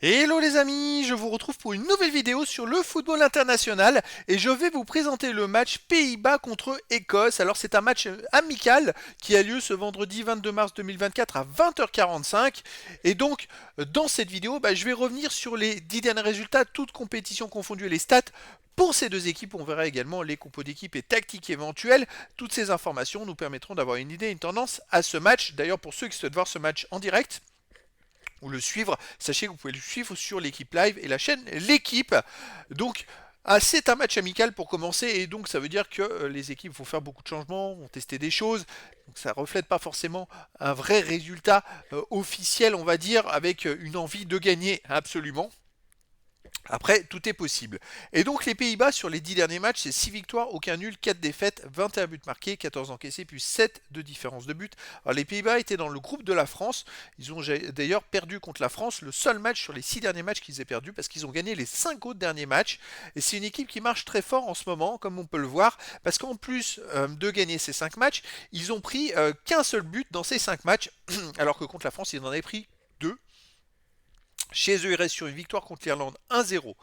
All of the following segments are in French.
Hello les amis, je vous retrouve pour une nouvelle vidéo sur le football international et je vais vous présenter le match Pays-Bas contre Écosse. Alors c'est un match amical qui a lieu ce vendredi 22 mars 2024 à 20h45 et donc dans cette vidéo je vais revenir sur les 10 derniers résultats, toutes compétitions confondues et les stats pour ces deux équipes. On verra également les compos d'équipe et tactiques éventuelles. Toutes ces informations nous permettront d'avoir une idée, une tendance à ce match. D'ailleurs pour ceux qui souhaitent voir ce match en direct, ou le suivre, sachez que vous pouvez le suivre sur l'équipe live et la chaîne L'équipe. Donc c'est un match amical pour commencer et donc ça veut dire que les équipes vont faire beaucoup de changements, vont tester des choses. Donc ça reflète pas forcément un vrai résultat officiel, on va dire, avec une envie de gagner absolument. Après, tout est possible. Et donc les Pays-Bas, sur les 10 derniers matchs, c'est 6 victoires, aucun nul, 4 défaites, 21 buts marqués, 14 encaissés, puis 7 de différence de but. Alors les Pays-Bas étaient dans le groupe de la France. Ils ont d'ailleurs perdu contre la France, le seul match sur les 6 derniers matchs qu'ils aient perdu, parce qu'ils ont gagné les 5 autres derniers matchs. Et c'est une équipe qui marche très fort en ce moment, comme on peut le voir, parce qu'en plus de gagner ces 5 matchs, ils ont pris qu'un seul but dans ces 5 matchs, alors que contre la France, ils en avaient pris 2. Chez eux, ils restent sur une victoire contre l'Irlande 1-0.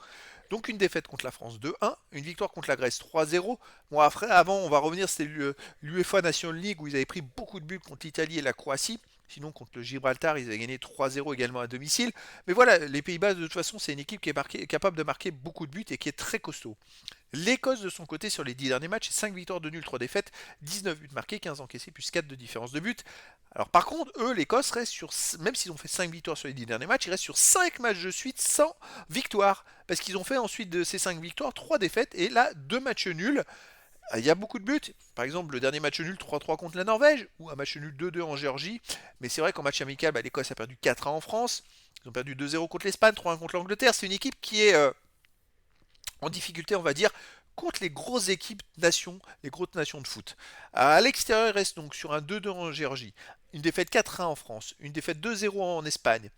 Donc une défaite contre la France 2-1, une victoire contre la Grèce 3-0. Bon après, avant, on va revenir, c'était l'UEFA National League où ils avaient pris beaucoup de buts contre l'Italie et la Croatie. Sinon, contre le Gibraltar, ils avaient gagné 3-0 également à domicile. Mais voilà, les Pays-Bas, de toute façon, c'est une équipe qui est capable de marquer beaucoup de buts et qui est très costaud. L'Écosse, de son côté, sur les 10 derniers matchs, 5 victoires de nul, 3 défaites, 19 buts marqués, 15 encaissés, plus 4 de différence de but. Alors par contre, eux, l'Écosse reste sur, même s'ils ont fait 5 victoires sur les 10 derniers matchs, ils restent sur 5 matchs de suite sans victoire. Parce qu'ils ont fait ensuite de ces 5 victoires 3 défaites et là 2 matchs nuls. Il y a beaucoup de buts. Par exemple, le dernier match nul 3-3 contre la Norvège ou un match nul 2-2 en Géorgie. Mais c'est vrai qu'en match amical, l'Écosse a perdu 4-1 en France. Ils ont perdu 2-0 contre l'Espagne, 3-1 contre l'Angleterre. C'est une équipe qui est en difficulté, on va dire, contre les grosses équipes nations, les grosses nations de foot. À l'extérieur, il reste donc sur un 2-2 en Géorgie, une défaite 4-1 en France, une défaite 2-0 en Espagne.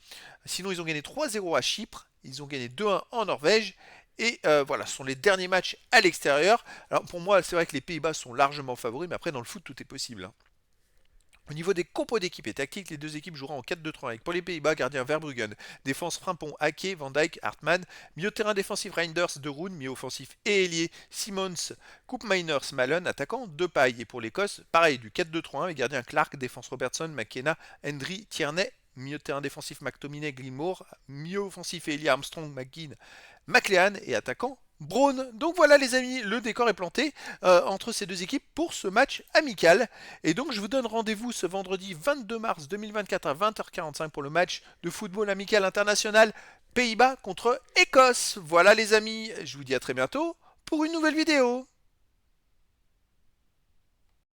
Sinon, ils ont gagné 3-0 à Chypre, ils ont gagné 2-1 en Norvège. Et voilà, ce sont les derniers matchs à l'extérieur. Alors pour moi, c'est vrai que les Pays-Bas sont largement favoris, mais après dans le foot, tout est possible, hein. Au niveau des compos d'équipe et tactique, les deux équipes joueront en 4-2-3 avec pour les Pays-Bas, gardien Verbruggen, défense Frimpong, Ake, Van Dijk, Hartmann, milieu de terrain défensif Reinders, De Roon, milieu offensif et ailier Simons, Koopmeiners, Malen, attaquant Depay. Et pour l'Écosse, pareil, du 4-2-3-1 avec gardien Clark, défense Robertson, McKenna, Hendry, Tierney, milieu de terrain défensif McTominay, Gilmour, milieu offensif et ailier Armstrong, McGinn, McLean et attaquant Braun. Donc voilà les amis, le décor est planté entre ces deux équipes pour ce match amical. Et donc je vous donne rendez-vous ce vendredi 22 mars 2024 à 20h45 pour le match de football amical international Pays-Bas contre Écosse. Voilà les amis, je vous dis à très bientôt pour une nouvelle vidéo.